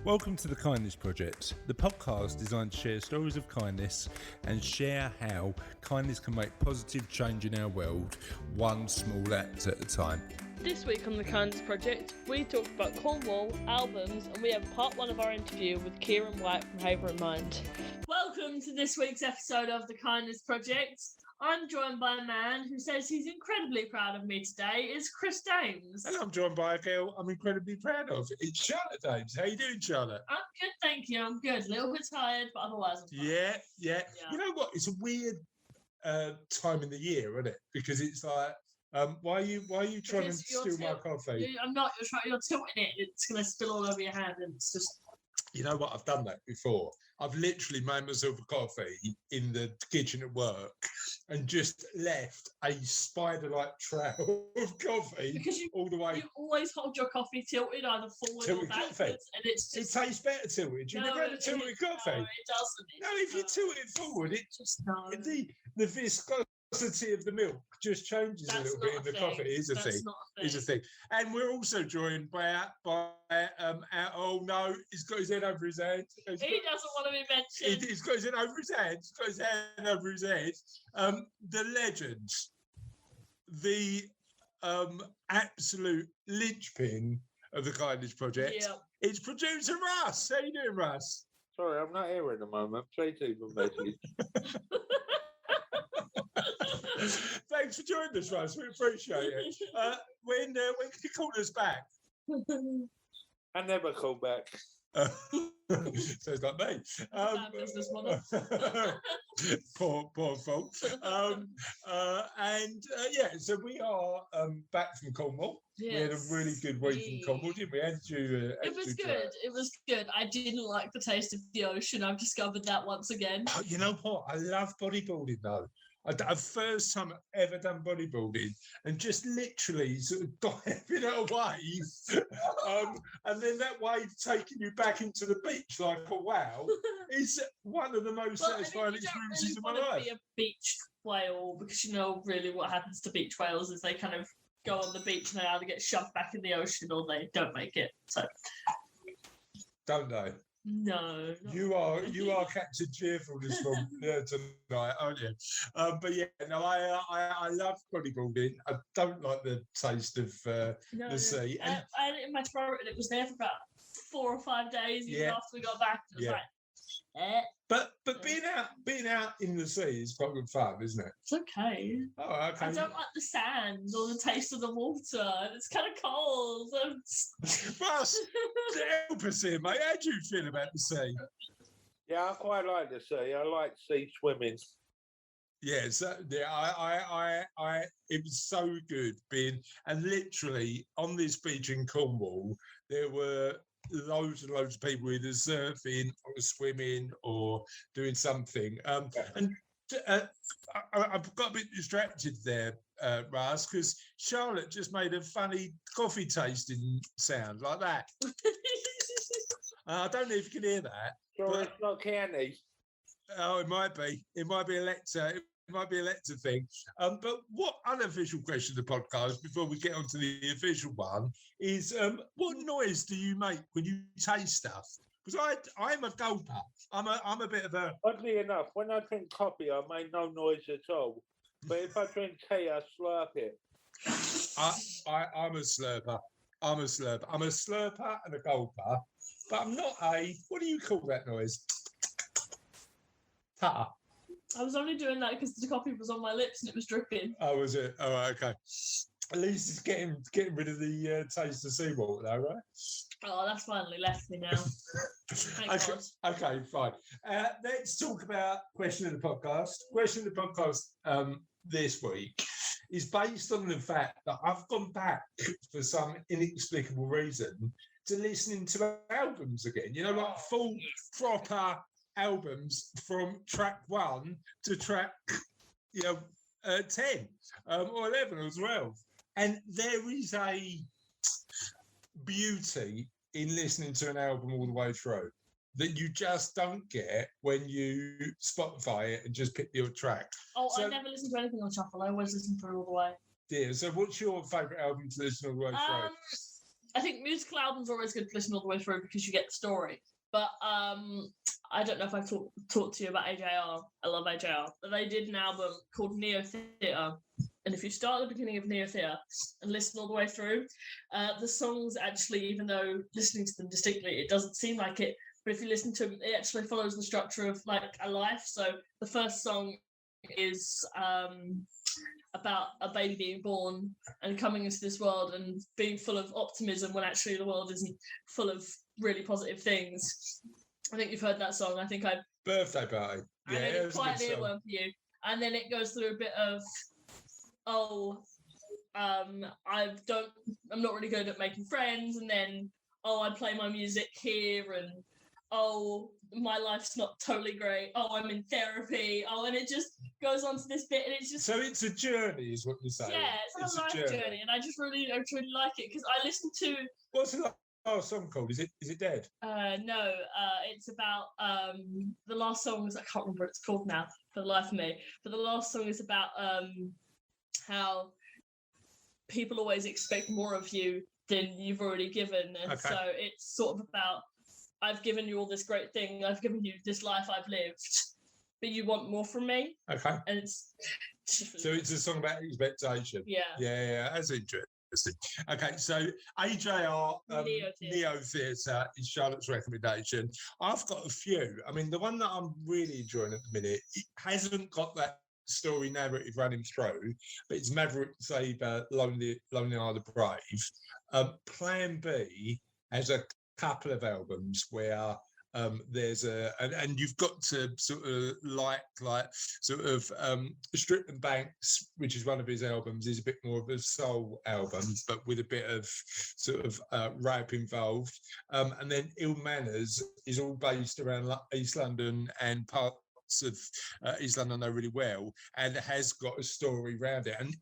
Welcome to the Kindness Project, the podcast designed to share stories of kindness and share how kindness can make positive change in our world, one small act at a time. This week on the Kindness Project, we talk about Cornwall, albums, and we have part one of our interview with Ciaran White from Havering Mind. Welcome to this week's episode of the Kindness Project. I'm joined by a man who says he's incredibly proud of me today. It's Chris Dames. And I'm joined by a girl I'm incredibly proud of. It's Charlotte Dames. How you doing, Charlotte? I'm good, thank you. I'm good. A little bit tired, but otherwise I'm fine. Yeah. You know what? It's a weird time in the year, isn't it? Because it's like, why are you trying to steal my coffee? I'm not. You're tilting it. It's going to spill all over your hand, and it's just. You know what? I've done that before. I've literally made myself a coffee in the kitchen at work and just left a spider-like trail of coffee because all the way. You always hold your coffee tilted either forward or backwards, and it's just. It tastes better tilted. You've never had a tilted coffee. No, it doesn't. No, if you tilt it forward, it just the viscosity of the milk just changes a little bit in the coffee. It is a thing. And we're also joined by oh no, he's got his head over his head. He doesn't want to be mentioned. He's got his head over his head. He's got his hand over his head. The legend, the absolute linchpin of the Kindness Project. Yeah. It's producer Russ. How you doing, Russ? Sorry, I'm not here at the moment. Please leave a message. Thanks for joining us, Russ. We appreciate it. When can you call us back? I never call back. Sounds like me. Business model. poor fault. So we are back from Cornwall. Yes. We had a really good week in Cornwall, didn't we? It was good. It was good. I didn't like the taste of the ocean. I've discovered that once again. Oh, you know what? I love bodybuilding though. The first time I've ever done bodybuilding and just literally sort of diving at a wave and then that wave taking you back into the beach like a wow is one of the most satisfying experiences of my life. Be a beach whale because you know really what happens to beach whales is they kind of go on the beach and they either get shoved back in the ocean or they don't make it. So don't they? No. You are Captain Cheerfulness from tonight, aren't you? But yeah, no, I love bodybuilding. I don't like the taste of the sea. I had it in my throat and it was there for about 4 or 5 days even after we got back. It was like, But being out in the sea is quite good fun, isn't it? It's okay. Oh, okay. I don't like the sand or the taste of the water. It's kind of cold. Russ, help us here, mate. How do you feel about the sea? Yeah, I quite like the sea. I like sea swimming. Yes, I it was so good being, and literally on this beach in Cornwall, there were loads and loads of people either surfing or swimming or doing something. And I've got a bit distracted there, Raz, because Charlotte just made a funny coffee tasting sound like that. I don't know if you can hear that. Sure, it's not candy. Oh, it might be. It might be a lecture. It might be a lecture thing. But what unofficial question of the podcast, before we get on to the official one, is what noise do you make when you taste stuff? Because I'm a gulper. I'm a bit of a... Oddly enough, when I drink coffee, I make no noise at all. But if I drink tea, I slurp it. I'm a slurper. I'm a slurper and a gulper. But I'm not a... What do you call that noise? Tutter. I was only doing that because the coffee was on my lips and it was dripping. Oh, was it? Oh, right, okay. At least it's getting rid of the taste of seawater, though, right? Oh, that's finally left me now. Okay, fine. Let's talk about question of the podcast. Question of the podcast this week is based on the fact that I've gone back for some inexplicable reason to listening to albums again. You know, like full proper albums from track 1 to track 10 or 11 or 12, and there is a beauty in listening to an album all the way through that you just don't get when you Spotify it and just pick the odd track. I never listen to anything on shuffle. I always listen through all the way. Yeah, so what's your favourite album to listen all the way through? I think musical albums are always good to listen all the way through because you get the story. But I don't know if I've talked to you about AJR. I love AJR. But they did an album called Neo Theatre. And if you start at the beginning of Neo Theatre and listen all the way through, the songs actually, even though listening to them distinctly, it doesn't seem like it. But if you listen to them, it actually follows the structure of like a life. So the first song is about a baby being born and coming into this world and being full of optimism when actually the world isn't full of really positive things. I think you've heard that song. I think I've Birthday Party. I made it quite an earworm for you. And then it goes through a bit of I'm not really good at making friends, and then I play my music here, and my life's not totally great. I'm in therapy. And it just goes on to this bit, and it's just so it's a journey, is what you're saying. Yeah, it's a life journey, and I really like it because I listened to. What's the last song called? Is it Dead? No, it's about the last song is I can't remember what it's called now for the life of me. But the last song is about how people always expect more of you than you've already given, and so it's sort of about I've given you all this great thing, I've given you this life I've lived, but you want more from me. Okay. And it's so it's a song about expectation. Yeah, that's interesting. Okay, so AJR Neo Theatre is Charlotte's recommendation. I've got a few. I mean, the one that I'm really enjoying at the minute, it hasn't got that story narrative running through, but it's Maverick Sabre, Lonely Are the Brave. Plan B has a couple of albums where there's and you've got to sort of like Strip and Banks, which is one of his albums, is a bit more of a soul album, but with a bit of sort of rap involved. And then Ill Manners is all based around East London and parts of East London I know really well, and has got a story around it. And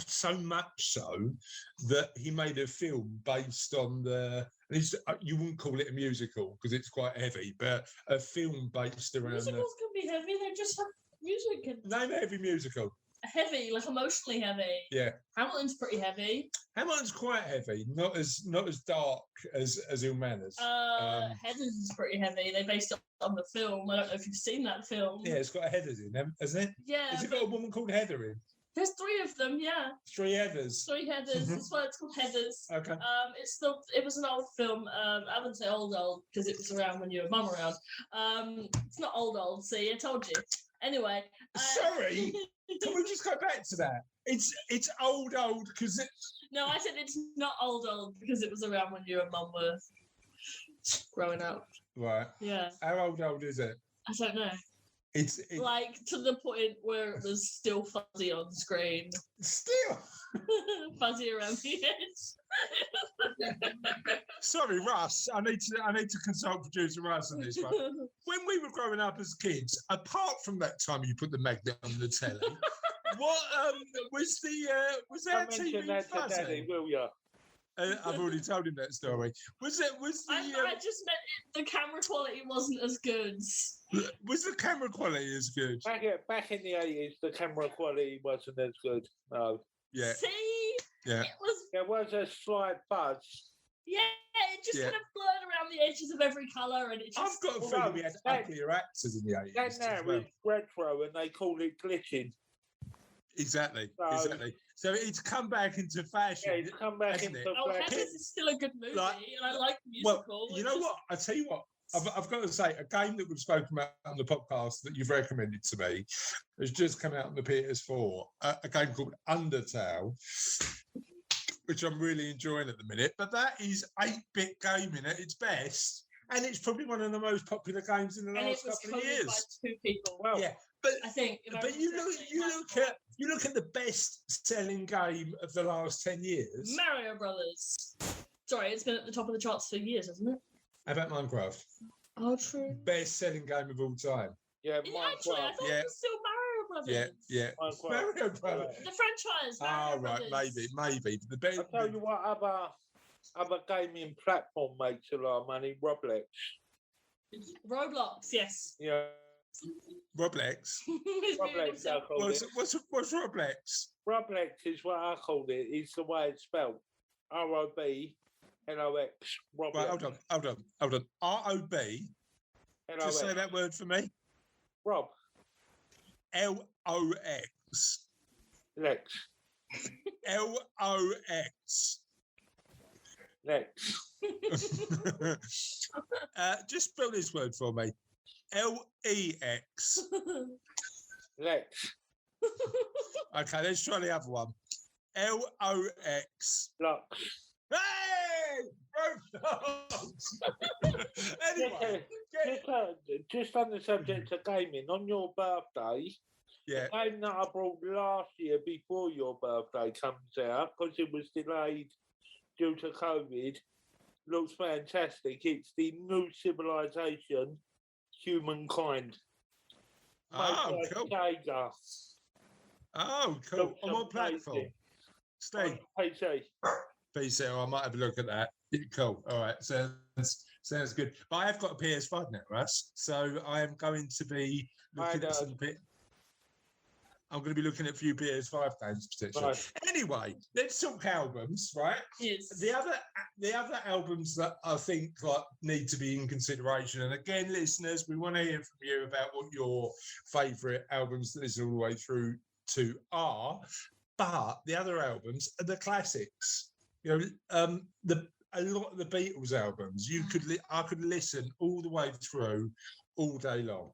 so much so that he made a film based on you wouldn't call it a musical because it's quite heavy, but a film based around. Musicals can be heavy. They're just music. Name a heavy musical. Heavy, like emotionally heavy. Yeah. Hamilton's pretty heavy. Hamilton's quite heavy, not as dark as Ill Manners. Heathers is pretty heavy. They based it on the film. I don't know if you've seen that film. Yeah, it's got a Heathers in, hasn't it? Yeah. Has it got a woman called Heather in? There's 3 of them, yeah. 3 Heathers. 3 Heathers. That's why it's called Heathers. Okay. It was an old film. I wouldn't say old because it was around when you were mum around. It's not old. See, I told you. Anyway. Sorry. Can we just go back to that? It's old because it. No, I said it's not old because it was around when you and mum were growing up. Right. Yeah. How old is it? I don't know. It's like to the point where it was still fuzzy on screen. Still fuzzy around the edge. Sorry, Russ. I need to consult producer Russ on this one. When we were growing up as kids, apart from that time you put the magnet on the telly, what was there TV fuzzy? Daddy, will you? I've already told him that story. I just meant the camera quality wasn't as good. Was the camera quality as good? Back in the 80s, the camera quality wasn't as good. No. Yeah. See? Yeah. There was a slight fuzz. Yeah, it just kind of blurred around the edges of every colour, and it just. I've got a feeling we had uglier actors in the 80s. That now is retro, and they call it glitching. Exactly. So it's come back into fashion. Yeah, it's come back into fashion. Heathers is still a good movie, and I like the musical. Well, you know what? I tell you what. I've got to say, a game that we've spoken about on the podcast that you've recommended to me has just come out on the PS4. A game called Undertale, which I'm really enjoying at the minute. But that is 8-bit gaming at its best, and it's probably one of the most popular games in the last couple of years. By 2 people. Well, yeah. But I think, but you look at the best-selling game of the last 10 years. Mario Brothers. Sorry, it's been at the top of the charts for years, hasn't it? How about Minecraft? Oh, true. Best-selling game of all time. Yeah, actually, I thought it was still Mario Brothers. Yeah. Mario Brothers. The franchise. Mario Brothers. Maybe. I'll tell you what other gaming platform makes a lot of money. Roblox. Yes. Yeah. Roblox. Roblox, I call it. What's Roblox? Roblox is what I called it. It's the way it's spelled. ROBLOX. LOX. Rob Right, Lex. hold on. ROB. LOX. Just say that word for me. Rob. LOX. Lex. LOX. Lex. Just spell this word for me. LEX. Lex. Okay, let's try the other one. LOX. Lux. Hey! Anyway, Just on the subject of gaming, on your birthday, yeah. the game that I brought last year before your birthday comes out, because it was delayed due to COVID, looks fantastic. It's the new civilization, Humankind. Oh, Made by cool. Sega. Oh, cool. Looks On what platform? amazing. Steve. On PC. PC, I might have a look at that. Cool. All right. Sounds good. But I have got a PS5 now, Russ. So I am going to be looking at some I'm going to be looking at a few PS5 games potentially. Right. Anyway, let's talk albums, right? Yes. The other albums that I think need to be in consideration, and again, listeners, we want to hear from you about what your favourite albums to listen all the way through to are. But the other albums are the classics. You know, a lot of the Beatles albums, I could listen all the way through all day long.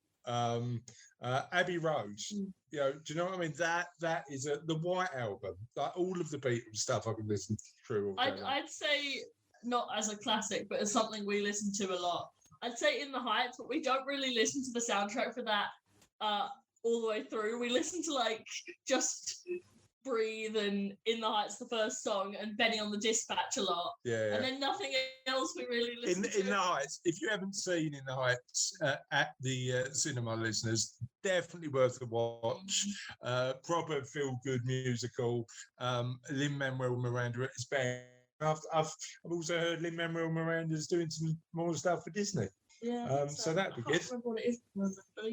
Abbey Road, you know, do you know what I mean? That is the White Album, like all of the Beatles stuff I could listen through all day long. I'd say not as a classic, but as something we listen to a lot. I'd say In the Heights, but we don't really listen to the soundtrack for that all the way through. We listen to like just Breathe and In the Heights, the first song, and Benny on the Dispatch a lot. Yeah. And then nothing else we really listen to. In the Heights, if you haven't seen In the Heights at the cinema, listeners, definitely worth a watch. Proper feel-good musical. Lin-Manuel Miranda at his band. I've also heard Lin-Manuel Miranda's doing some more stuff for Disney. Yeah. So that'd be good. I can't remember what it is, but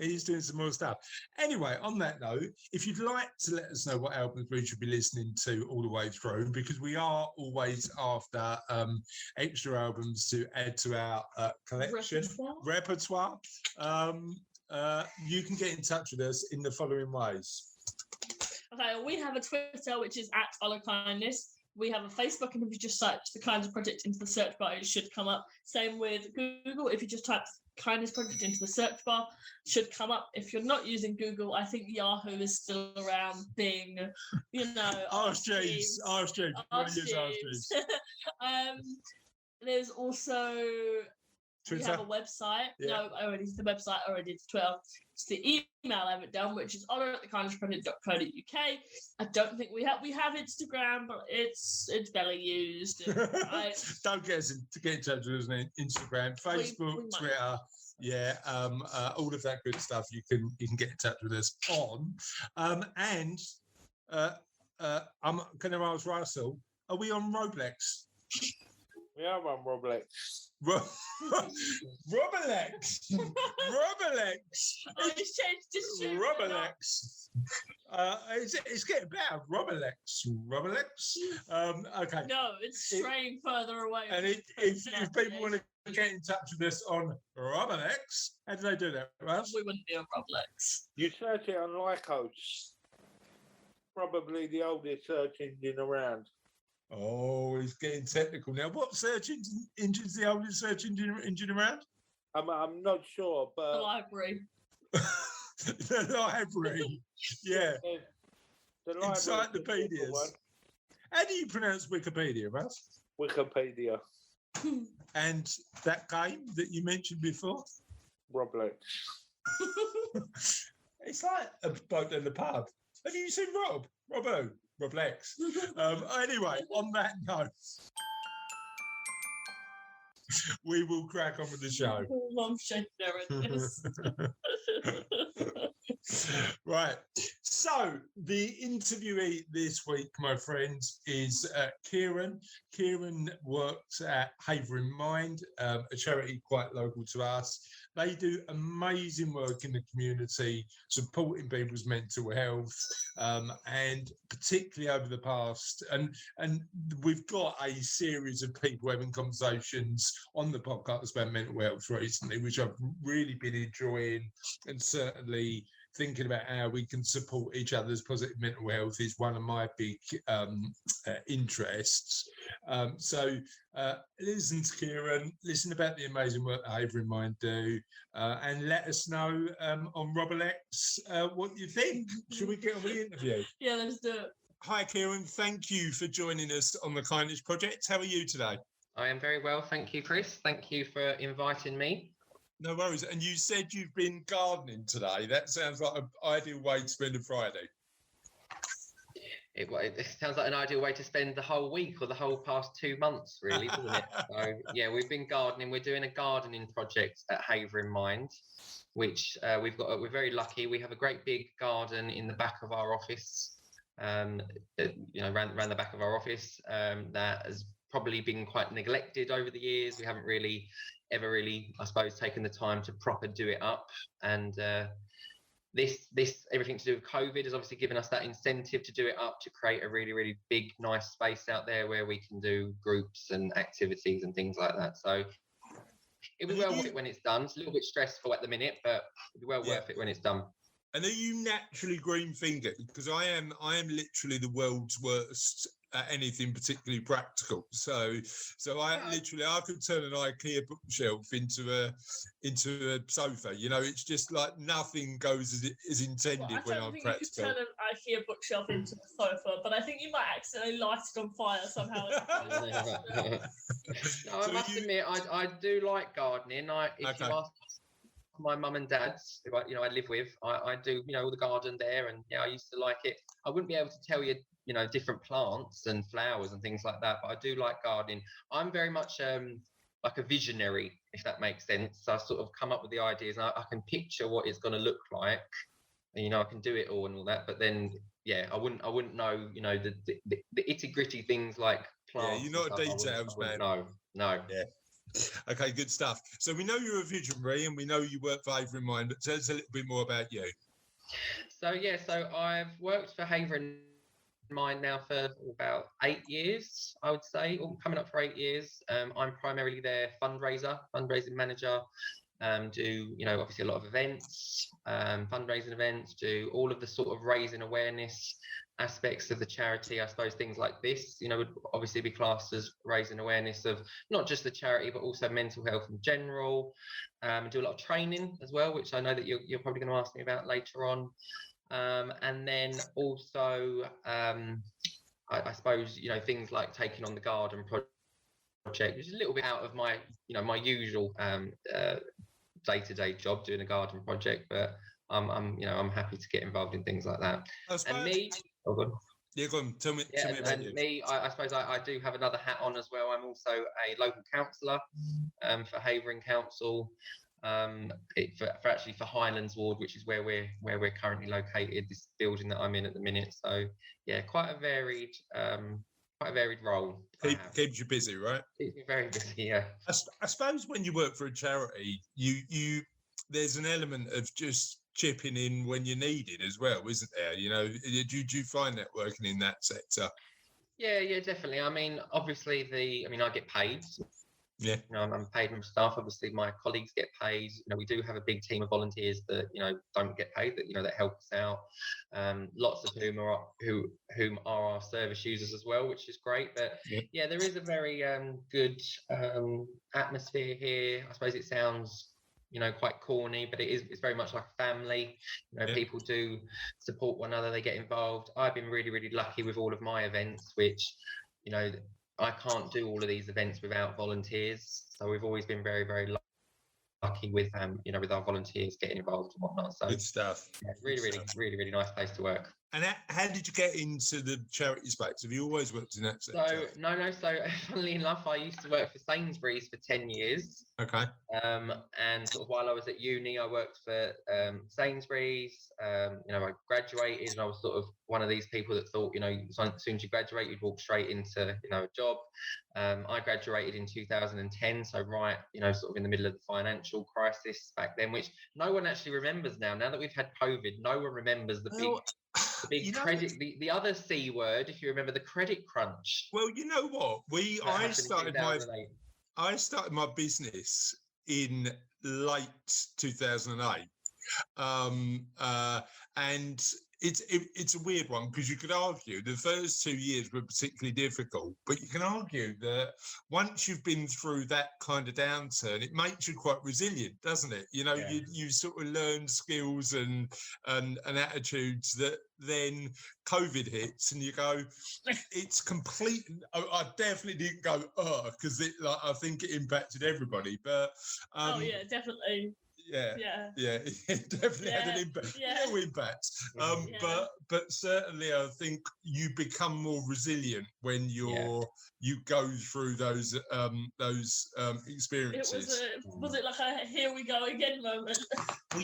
he's doing some more stuff. Anyway, on that note, if you'd like to let us know what albums we should be listening to all the way through, because we are always after extra albums to add to our collection repertoire, you can get in touch with us in the following ways. Okay, we have a Twitter, which is @FollowKindness. We have a Facebook, and if you just search the Kindness Project into the search bar, it should come up. Same with Google. If you just type Kindness Project into the search bar, it should come up. If you're not using Google, I think Yahoo is still around being, you know... Ask James. There's also... Twitter. We have a website. Yeah. No, the website already did 12. It's the email I haven't done, which is honor@thekindnessproject.co.uk. I don't think we have Instagram, but it's barely used. Don't get in touch with us on Instagram, Facebook, Twitter. Yeah, all of that good stuff. You can get in touch with us on. And I'm going to ask Russell: are we on Roblox? We are on Roblox. Roblox. It's changed. Roblox. It's getting better. Roblox. Okay. No, it's straying further away. And if people want to get in touch with us on Roblox, how do they do that, Russ? We wouldn't be on Roblox. You search it on Lycos. Probably the oldest search engine around. Oh, he's getting technical now. What search engine's the oldest search engine around? I'm not sure, but... The library. The library. Yeah. The library. Encyclopedias. How do you pronounce Wikipedia, Russ? Wikipedia. And that game that you mentioned before? Roblox. It's like a boat in the pub. Have you seen Rob? Robbo? Roblox. Anyway, on that note, we will crack on with the show. I'm shaking there at this. Right. So the interviewee this week, my friends, is Ciaran. Ciaran works at Havering Mind, a charity quite local to us. They do amazing work in the community, supporting people's mental health, and particularly over the past. And we've got a series of people having conversations on the podcast about mental health recently, which I've really been enjoying, and certainly thinking about how we can support each other's positive mental health is one of my big interests. So listen to Ciaran, listen about the amazing work that Havering Mind do, and let us know on Robert X what you think. Should we get on with the interview? Yeah, let's do it. Hi, Ciaran. Thank you for joining us on the Kindness Project. How are you today? I am very well, thank you, Chris. Thank you for inviting me. No worries. And you said you've been gardening today. That sounds like an ideal way to spend a Friday. It sounds like an ideal way to spend the whole week or the whole past 2 months, really, doesn't it? So, yeah, we've been gardening. We're doing a gardening project at Havering Mind, which we're very lucky. We have a great big garden in the back of our office, around the back of our office, that has probably been quite neglected over the years. We haven't ever really, I suppose, taken the time to proper do it up. And this everything to do with COVID has obviously given us that incentive to do it up, to create a really, really big, nice space out there where we can do groups and activities and things like that. So it'll be well worth it when it's done. It's a little bit stressful at the minute, but it'll be well worth it when it's done. And are you naturally green-fingered? Because I am literally the world's worst at anything particularly practical. So I could turn an IKEA bookshelf into a sofa. You know, it's just like nothing goes as it is intended when I'm practical. You could turn an IKEA bookshelf into a sofa, but I think you might accidentally light it on fire somehow. No, I must admit, I do like gardening. If you ask my mum and dad's, who I live with, I do, all the garden there, and I used to like it. I wouldn't be able to tell you, different plants and flowers and things like that, but I do like gardening. I'm very much like a visionary, if that makes sense. So I sort of come up with the ideas, and I can picture what it's going to look like, and I can do it all and all that. But then, I wouldn't know, the itty gritty things like plants. Yeah, you're not a details man. No. Yeah. Okay, good stuff. So we know you're a visionary, and we know you work for Havering Mind, but tell us a little bit more about you. So I've worked for Havering Mind now for about 8 years, I would say, or coming up for 8 years. I'm primarily their fundraising manager. Do obviously a lot of events, fundraising events, do all of the sort of raising awareness aspects of the charity. I suppose things like this, would obviously be classed as raising awareness of not just the charity, but also mental health in general. Do a lot of training as well, which I know that you're probably going to ask me about later on. And then also, I suppose, things like taking on the garden project, which is a little bit out of my, my usual day-to-day job, doing a garden project, but I'm happy to get involved in things like that. And me, go on. Yeah, go on. Tell me about you. Me, I suppose I do have another hat on as well. I'm also a local councillor for Havering Council. For Highlands Ward, which is where we're currently located, this building that I'm in at the minute. So quite a varied role. Keeps you busy, right? Keeps me very busy, yeah. I suppose when you work for a charity, you there's an element of just chipping in when you're needed as well, isn't there? Do you find that working in that sector? Yeah, definitely. I mean, obviously I get paid. Yeah, I'm paid from staff. Obviously, my colleagues get paid. We do have a big team of volunteers that don't get paid. That help us out. Lots of whom are our service users as well, which is great. But there is a very good atmosphere here. I suppose it sounds quite corny, but it's very much like a family. People do support one another. They get involved. I've been really, really lucky with all of my events, which I can't do all of these events without volunteers. So we've always been very, very lucky with with our volunteers getting involved and whatnot. So good stuff. Really, really nice place to work. And how did you get into the charity space? Have you always worked in that sector? So no. So funnily enough, I used to work for Sainsbury's for 10 years. Okay. And sort of while I was at uni, I worked for Sainsbury's. I graduated, and I was sort of one of these people that thought, as soon as you graduate, you'd walk straight into, a job. I graduated in 2010, so right, sort of in the middle of the financial crisis back then, which no one actually remembers now. Now that we've had COVID, no one remembers the big credit, the other C word, if you remember, the credit crunch. Well, you know what? I started my business in late 2008. And it's a weird one, because you could argue the first 2 years were particularly difficult, but you can argue that once you've been through that kind of downturn, it makes you quite resilient, doesn't it? You sort of learn skills and attitudes that then COVID hits, and you go, it's complete. I definitely didn't go because I think it impacted everybody, but definitely. Yeah, it definitely had an impact. No impact. But certainly, I think you become more resilient when you go through those experiences. Was it like a here we go again moment? Well,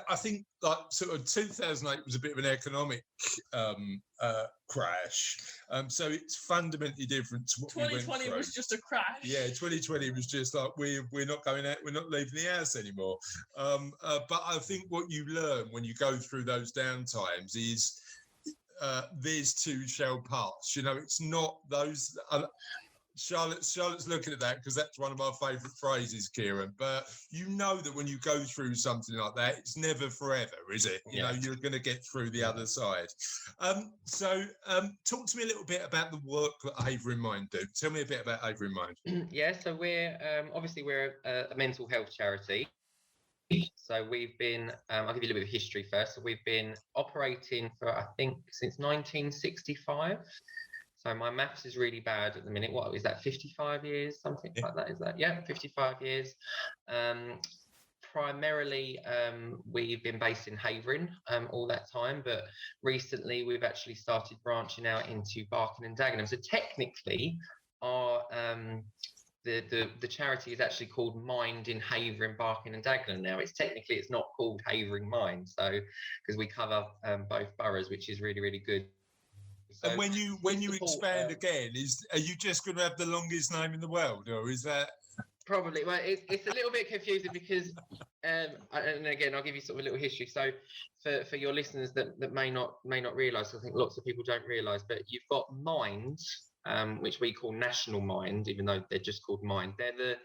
I think like sort of 2008 was a bit of an economic crash. So it's fundamentally different to what 2020 was just a crash. Yeah, 2020 was just like we're not going out, we're not leaving the house anymore. But I think what you learn when you go through those downtimes is these too shall pass. It's not those. Charlotte's looking at that because that's one of my favourite phrases, Ciaran. But you know that when you go through something like that, it's never forever, is it? You're going to get through the other side. So talk to me a little bit about the work that Havering Mind do. Tell me a bit about Havering Mind. So we're a mental health charity. So we've been, I'll give you a little bit of history first. So we've been operating for, I think, since 1965. So my maths is really bad at the minute. What is that, 55 years, something like that? Is that? Yeah, 55 years. Primarily, we've been based in Haverin all that time, but recently we've actually started branching out into Barking and Dagenham. So technically, our the charity is actually called Mind in Havering, Barking and Dagenham now. It's not called Havering Mind, so because we cover both boroughs, which is really, really good. So and when you expand again, are you just going to have the longest name in the world, or is that probably? Well, it's a little bit confusing because, and again, I'll give you sort of a little history. So, for your listeners that may not realise, I think lots of people don't realise, but you've got Mind, which we call National Mind, even though they're just called Mind. They're the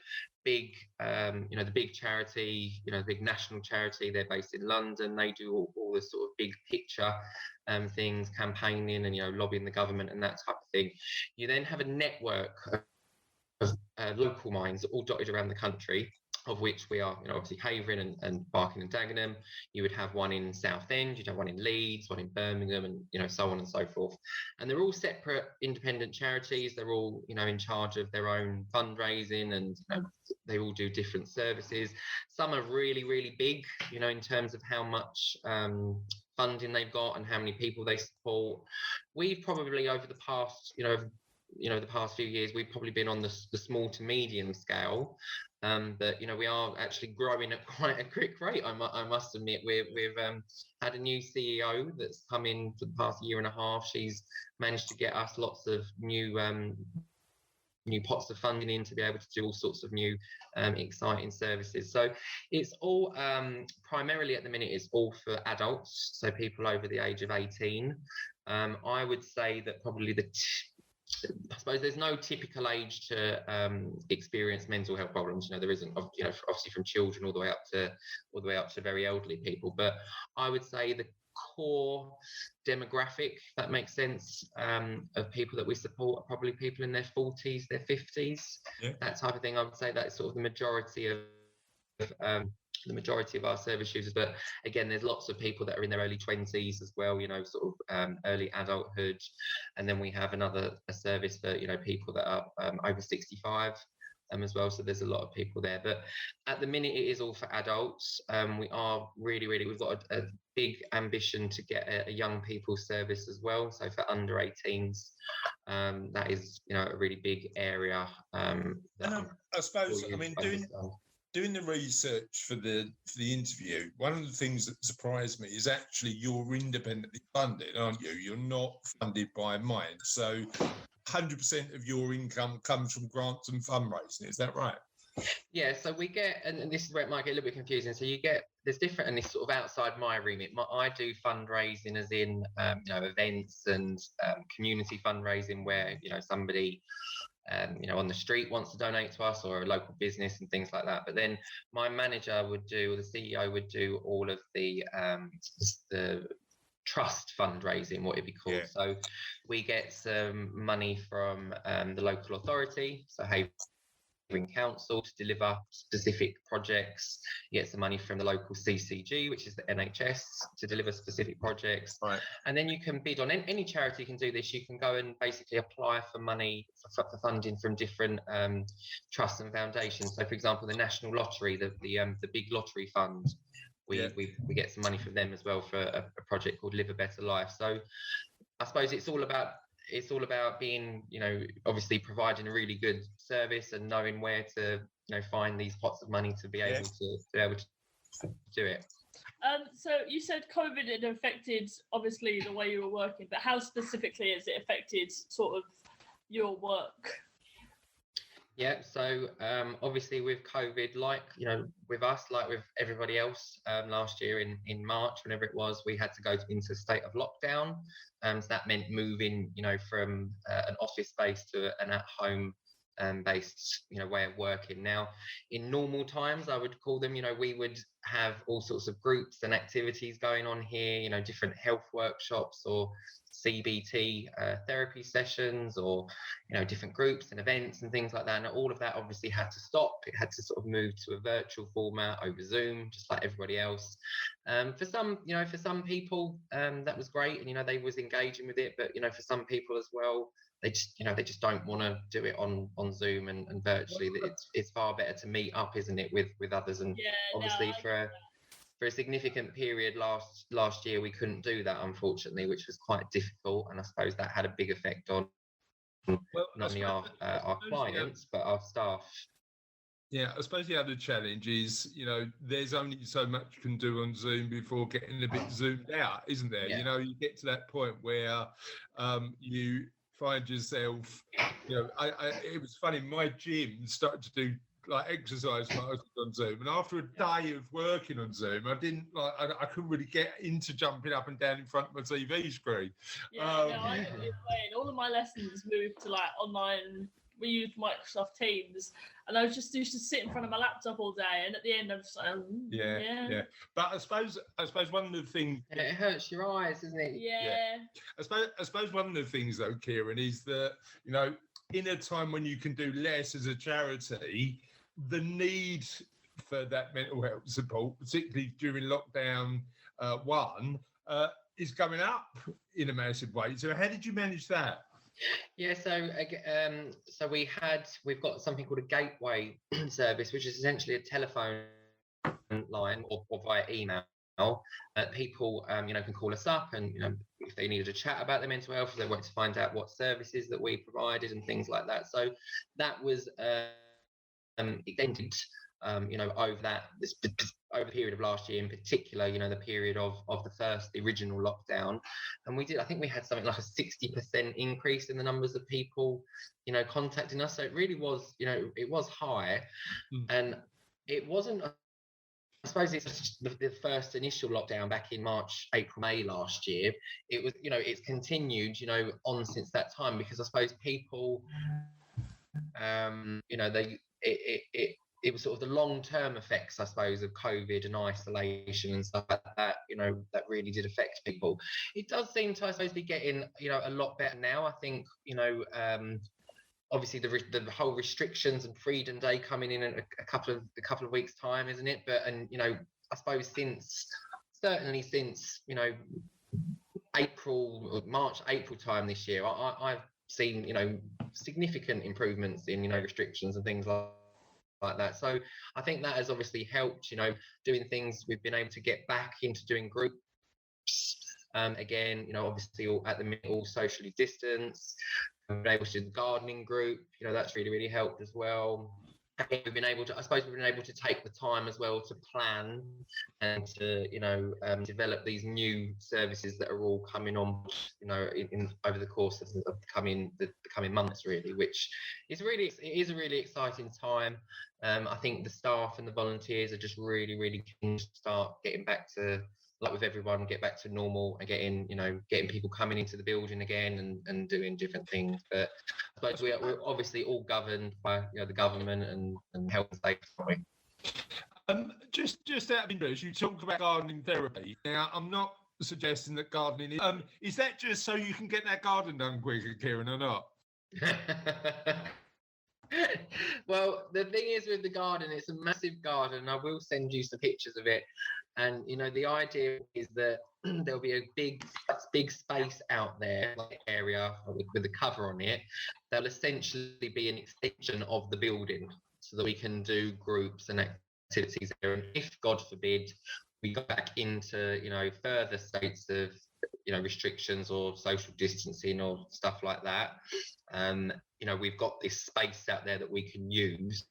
big, the big charity, the big national charity. They're based in London. They do all the sort of big picture things, campaigning and, lobbying the government and that type of thing. You then have a network of local minds all dotted around the country, of which we are, obviously Haverin and Barking and Dagenham. You would have one in Southend, you'd have one in Leeds, one in Birmingham, and so on and so forth. And they're all separate independent charities. They're all, in charge of their own fundraising, and they all do different services. Some are really, really big, in terms of how much funding they've got and how many people they support. We've probably over the past, the past few years, we've probably been on the small to medium scale. But we are actually growing at quite a quick rate. I must admit, we've had a new CEO that's come in for the past year and a half. She's managed to get us lots of new pots of funding in to be able to do all sorts of new exciting services. So it's all primarily at the minute, it's all for adults, so people over the age of 18. I would say that probably I suppose there's no typical age to experience mental health problems. There isn't. Obviously from children all the way up to very elderly people. But I would say the core demographic, if that makes sense, of people that we support are probably people in their 40s, their 50s, that type of thing. I would say that's sort of the majority of our service users. But again, there's lots of people that are in their early 20s as well, sort of early adulthood. And then we have a service for people that are over 65. as well. So there's a lot of people there. But at the minute, it is all for adults. We are we've got a big ambition to get a young people service as well. So for under 18s, that is, a really big area. I suppose, doing the research for the interview, one of the things that surprised me is actually you're independently funded, aren't you? You're not funded by Mind. So 100% of your income comes from grants and fundraising. Is that right? Yeah, so we get, and this is where it might get a little bit confusing. So there's different, and this sort of outside my remit. I do fundraising as in, events and community fundraising where, somebody, on the street wants to donate to us, or a local business and things like that. But then my manager would do, or the CEO would do all of the trust fundraising, what it'd be called. Yeah. So we get some money from the local authority, so Havering Council, to deliver specific projects. You get some money from the local CCG, which is the NHS, to deliver specific projects. Right. And then you can bid on any charity can do this. You can go and basically apply for money for funding from different trusts and foundations. So, for example, the National Lottery, the big lottery fund, we get some money from them as well for a project called Live a Better Life. So I suppose it's all about being, obviously providing a really good service and knowing where to, find these pots of money to be able to do it. So you said COVID had affected, obviously, the way you were working, but how specifically has it affected sort of your work? Yeah, so obviously with COVID, with us, like with everybody else, last year in March, whenever it was, we had to go into a state of lockdown. So that meant moving, from an office space to an at-home based, way of working. Now, in normal times, I would call them, we would have all sorts of groups and activities going on here, different health workshops or CBT therapy sessions, or different groups and events and things like that, and all of that obviously had to stop. It had to sort of move to a virtual format over Zoom, just like everybody else. For some people that was great, and they was engaging with it, but for some people as well, they just don't want to do it on Zoom and virtually. It's far better to meet up, isn't it, with others? And obviously for a significant period last year, we couldn't do that, unfortunately, which was quite difficult. And I suppose that had a big effect on not only our clients, but our staff. Yeah, I suppose the other challenge is, there's only so much you can do on Zoom before getting a bit zoomed out, isn't there? Yeah. You get to that point where you find yourself, it was funny, my gym started to do exercise classes on Zoom, and after a day of working on Zoom, I couldn't really get into jumping up and down in front of my TV screen. I all of my lessons moved to online. We used Microsoft Teams, and I was just used to sit in front of my laptop all day, and at the end I'm just like, yeah. But I suppose one of the things, it hurts your eyes, doesn't it? Yeah. I suppose one of the things though, Ciaran, is that in a time when you can do less as a charity, the need for that mental health support, particularly during lockdown one, is going up in a massive way. So how did you manage that? Yeah, so we've got something called a gateway service, which is essentially a telephone line or via email. People can call us up, and if they needed to chat about their mental health, if they wanted to find out what services that we provided and things like that. So that was extended over the period of last year, in particular, the period of the original lockdown. And I think we had something like a 60% increase in the numbers of people contacting us. So it really was, it was high. And it wasn't, I suppose it's the first initial lockdown back in March, April, May last year. It was, it's continued, on since that time, because I suppose people, it was sort of the long-term effects, I suppose, of COVID and isolation and stuff like that, that really did affect people. It does seem to, I suppose, be getting, a lot better now. I think, obviously the whole restrictions and Freedom Day coming in a couple of weeks' time, isn't it? But, I suppose since March, April time this year, I've seen, significant improvements in, restrictions and things like like that. So I think that has obviously helped, doing things. We've been able to get back into doing groups. Again, obviously all at the minute, all socially distanced. We've been able to do the gardening group, that's really, really helped as well. We've been able to, I suppose we've been able to take the time as well to plan and to, develop these new services that are all coming on, in over the course of the coming months, really, which is it is a really exciting time. I think the staff and the volunteers are just really, really keen to start getting back to, like with everyone, get back to normal and getting people coming into the building again and doing different things. But I suppose we're obviously all governed by the government and health and safety. Just out of interest, you talk about gardening therapy. Now, I'm not suggesting that gardening is that just so you can get that garden done quicker, Ciaran, or not? Well, the thing is with the garden, it's a massive garden. I will send you some pictures of it. And, the idea is that there'll be a big space out there, like area with a cover on it. That'll essentially be an extension of the building so that we can do groups and activities there. And if, God forbid, we go back into, further states of, restrictions or social distancing or stuff like that, we've got this space out there that we can use.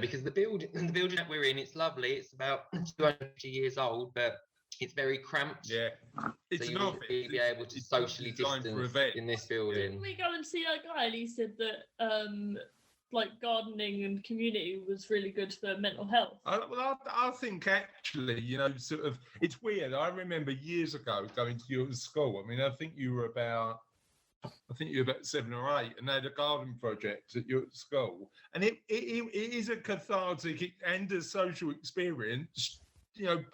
Because the building that we're in, it's lovely. It's about 250 years old, but it's very cramped. Yeah, it's so an office. Be able to socially distance in this building. Didn't we go and see that guy and he said that gardening and community was really good for mental health? I think actually, sort of, it's weird. I remember years ago going to your school. I mean, I think you were about 7 or 8, and they had a garden project at your school, and it is a cathartic and a social experience.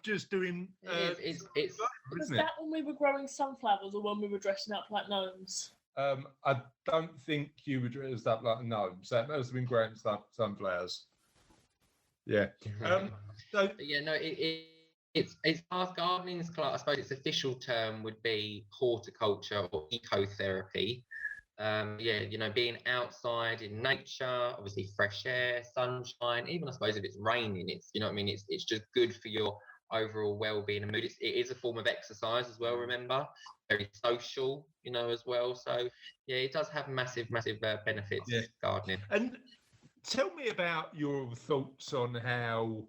Just doing. Was that when we were growing sunflowers, or when we were dressing up like gnomes? I don't think you were dressed up like a gnome, so it must have been growing sunflowers. Yeah. It's past gardening's class. I suppose its official term would be horticulture or ecotherapy. Being outside in nature, obviously fresh air, sunshine. Even I suppose if it's raining, it's just good for your overall well-being and mood. It is a form of exercise as well. Remember, very social, as well. So yeah, it does have massive benefits. Yeah. Gardening. And tell me about your thoughts on how,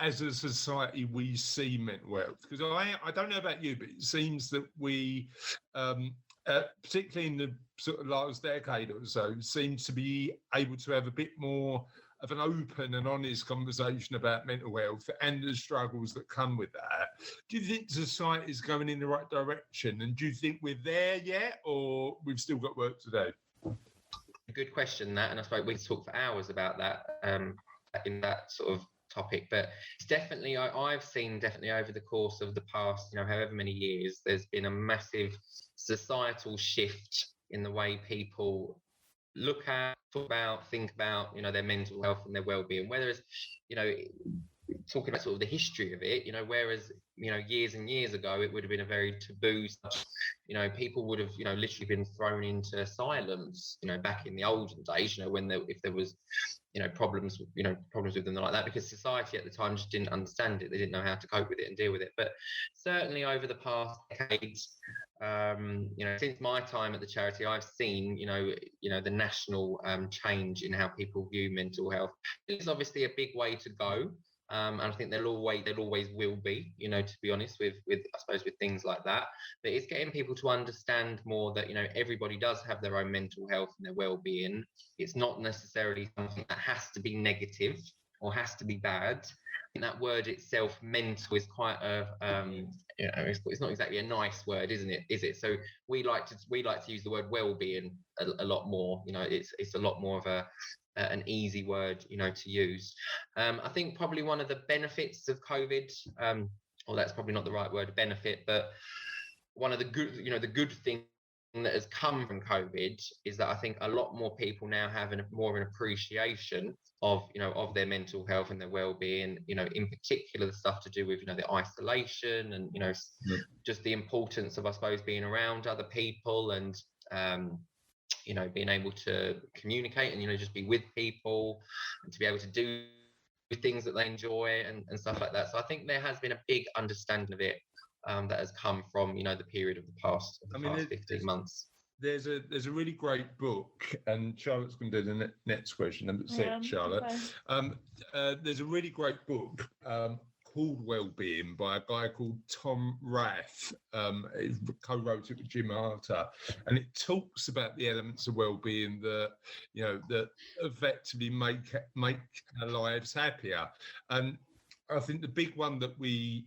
as a society, we see mental health. Because I don't know about you, but it seems that we, particularly in the sort of last decade or so, seem to be able to have a bit more of an open and honest conversation about mental health and the struggles that come with that. Do you think society is going in the right direction? And do you think we're there yet, or we've still got work to do? A good question, that, and I suppose we could talk for hours about that in that sort of topic. But it's definitely, I've seen definitely over the course of the past, however many years, there's been a massive societal shift in the way people look at, talk about, think about, their mental health and their well-being. Whether it's, talking about sort of the history of it, whereas, years and years ago, it would have been a very taboo stuff. People would have, literally been thrown into asylums, back in the olden days, if there was, problems with them like that, because society at the time just didn't understand it. They didn't know how to cope with it and deal with it. But certainly over the past decades, since my time at the charity, I've seen, the national change in how people view mental health. It's obviously a big way to go. And I think there always will be, to be honest, with I suppose with things like that. But it's getting people to understand more that, everybody does have their own mental health and their well-being. It's not necessarily something that has to be negative or has to be bad. I think that word itself, mental, is quite a it's not exactly a nice word, isn't it? Is it? So we like to use the word well-being a lot more. It's a lot more of an easy word, to use. I think probably one of the benefits of COVID, or that's probably not the right word, benefit, but one of the good, the good thing that has come from COVID is that I think a lot more people now have more of an appreciation of, of their mental health and their well-being, in particular the stuff to do with, the isolation and, just the importance of, I suppose, being around other people and, being able to communicate and just be with people and to be able to do things that they enjoy and stuff like that. So I think there has been a big understanding of it that has come from the period of the past 15 months. There's a really great book, and Charlotte's going to do the next question. Number 6, Charlotte. Okay. There's a really great book called Wellbeing by a guy called Tom Rath. He co-wrote it with Jim Harter, and it talks about the elements of well-being that that effectively make our lives happier. And I think the big one that we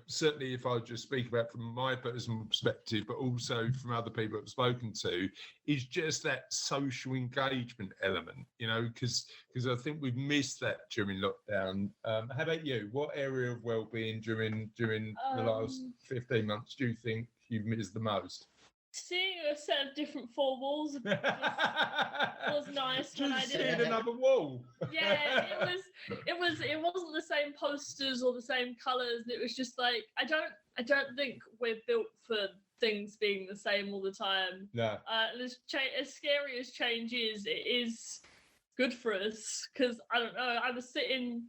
certainly if I just speak about from my personal perspective, but also from other people I've spoken to, is just that social engagement element, because I think we've missed that during lockdown. How about you? What area of well-being during the last 15 months do you think you've missed the most? Seeing a set of different 4 walls was nice. Just when I did another wall. Yeah, it wasn't the same posters or the same colours. It was just like I don't think we're built for things being the same all the time. No. And as scary as change is, it is good for us because I don't know. I was sitting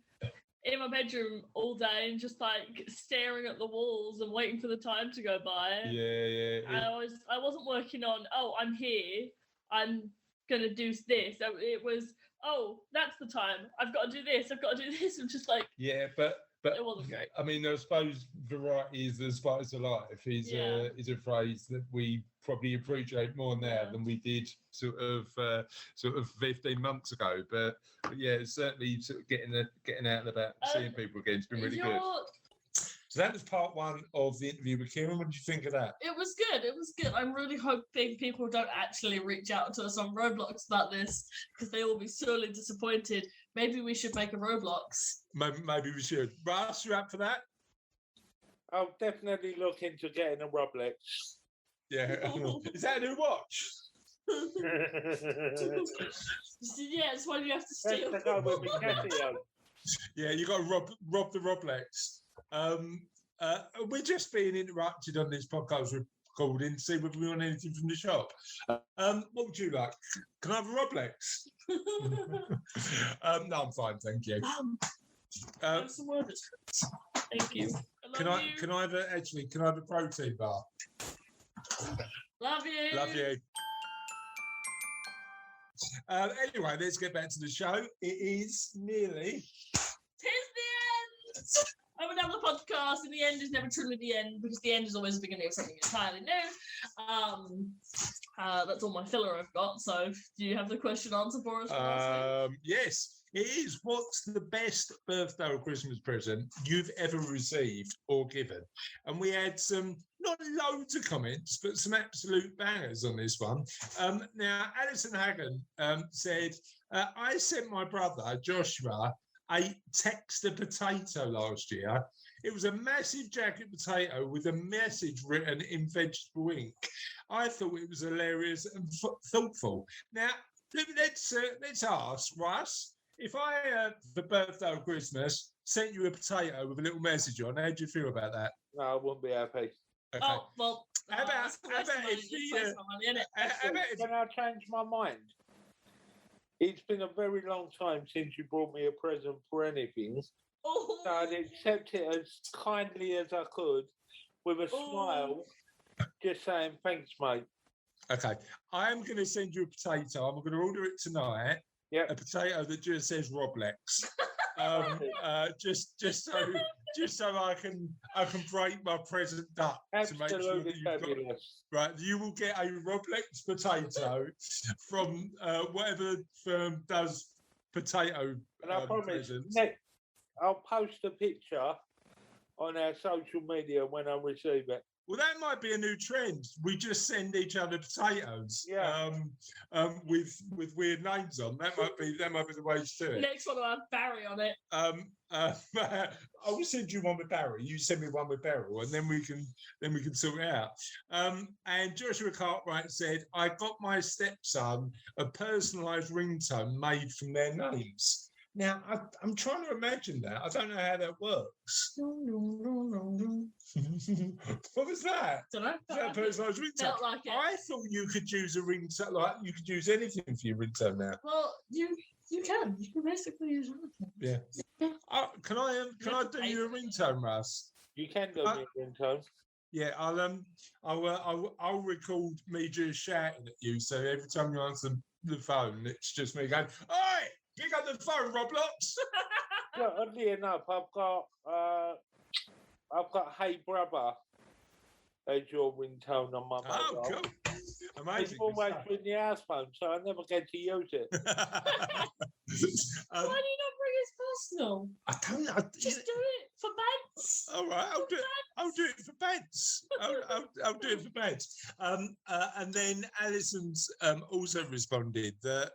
in my bedroom all day and just like staring at the walls and waiting for the time to go by. Yeah. And I wasn't working on, I'm here, I'm gonna do this. It was, that's the time. I've got to do this. I'm just like, but it wasn't great. I mean, I suppose variety is the spice of life. Is a phrase that we probably appreciate more now than we did sort of 15 months ago. But yeah, it's certainly sort of getting out and about, seeing people again. It's been really good. So that was part 1 of the interview with Ciaran. What did you think of that? It was good. I'm really hoping people don't actually reach out to us on Roblox about this because they will be sorely disappointed. Maybe we should make a Roblox. Maybe we should. Russ, you up for that? I'll definitely look into getting a Roblox. Yeah. Is that a new watch? Yeah, it's one you have to steal. Yeah, you got to rob the Roblex. We're just being interrupted on this podcast recording to see whether we want anything from the shop. What would you like? Can I have a Roblex? No, I'm fine, thank you. Some words. Thank you. Can I have a protein bar? Love you. Anyway, let's get back to the show. It is nearly. 'Tis the end of another podcast, and the end is never truly the end because the end is always the beginning of something entirely new. That's all my filler I've got. So, do you have the question answer for us? Yes. It is. What's the best birthday or Christmas present you've ever received or given? And we had some, not loads of comments, but some absolute bangers on this one. Now, Alison Hagen said, I sent my brother, Joshua, a Texter potato last year. It was a massive jacket potato with a message written in vegetable ink. I thought it was hilarious and thoughtful. Now, let's ask, Russ, if I, for birthday or Christmas, sent you a potato with a little message on, how do you feel about that? No, I wouldn't be happy. Okay. Oh, well, how about if Can I change my mind? It's been a very long time since you brought me a present for anything. Oh. So I'd accept it as kindly as I could, with a smile, just saying thanks, mate. Okay, I'm going to send you a potato. I'm going to order it tonight. Yeah, a potato that just says Roblex. Just so I can break my present duck. Absolutely to make sure that you've fabulous. Right, you will get a Roblex potato from whatever firm does potato. And I promise, presents. I'll post a picture on our social media when I receive it. Well, that might be a new trend. We just send each other potatoes. Yeah. With weird names on. That might be the way to do it. Next one will have Barry on it. I will send you one with Barry. You send me one with Beryl, and then we can sort it out. And Joshua Cartwright said, I got my stepson a personalised ringtone made from their names. Now, I'm trying to imagine that. I don't know how that works. What was that? Don't know. Is that a personalised ringtone? Felt like it. I thought you could use a ringtone, like you could use anything for your ringtone now. Well, you can. You can basically use anything. Yeah. Can I do you a ringtone, Russ? You can do me a ringtone. Yeah, I'll record me just shouting at you. So every time you answer the phone, it's just me going, "Oi, pick up the phone, Roblox." Yeah, oddly enough, I've got Hey Brother as your ringtone on my mobile. Oh, cool. Amazing. It's always with the house phone, so I never get to use it. Why do you not bring his personal? I don't know. Just do it for bands. All right, I'll do it for bands. I'll do it for bands. And then Alison's also responded that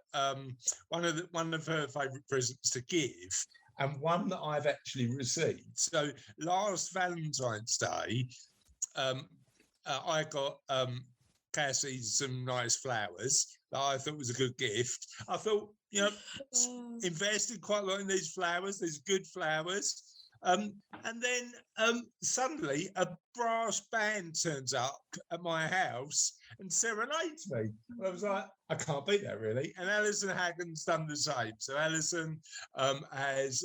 one of her favourite presents to give, and one that I've actually received. So last Valentine's Day, I got Cassie some nice flowers that I thought was a good gift. I thought, invested quite a lot in these flowers. These good flowers. And then suddenly a brass band turns up at my house and serenades me. And I was like, I can't beat that, really. And Alison Hagen's done the same. So Alison has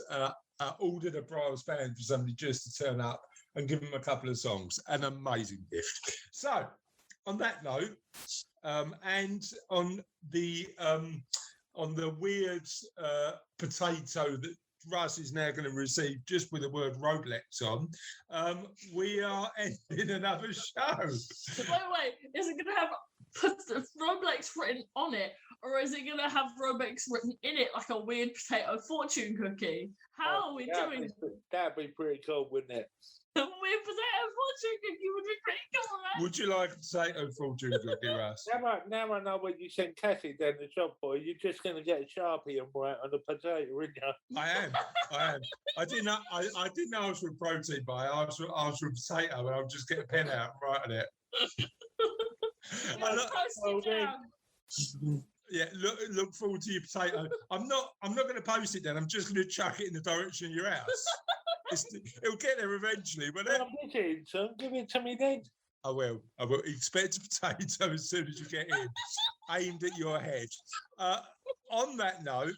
ordered a brass band for somebody just to turn up and give them a couple of songs. An amazing gift. So, on that note, and on the weird potato that Russ is now going to receive just with the word Rolex on, we are ending another show. Wait, is it going to have Rolex written on it, or is it going to have Rolex written in it like a weird potato fortune cookie? How are we doing? That'd be pretty cool, wouldn't it? A weird potato fortune cookie would be pretty cool, right? Would you like a potato fortune cookie, Russ? Now I know what you sent Cassie down the shop for. You're just going to get a Sharpie and write on the potato, aren't you? I am. I didn't ask for a protein bar. I asked for a potato, and I'll just get a pen out and write on it. Yeah, look forward to your potato. I'm not going to post it then. I'm just going to chuck it in the direction of your house. It'll get there eventually, but give it to me then. I will. Expect a potato as soon as you get in, aimed at your head. On that note,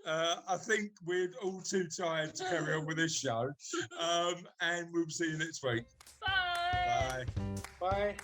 I think we're all too tired to carry on with this show, and we'll see you next week. Bye. Bye. Bye.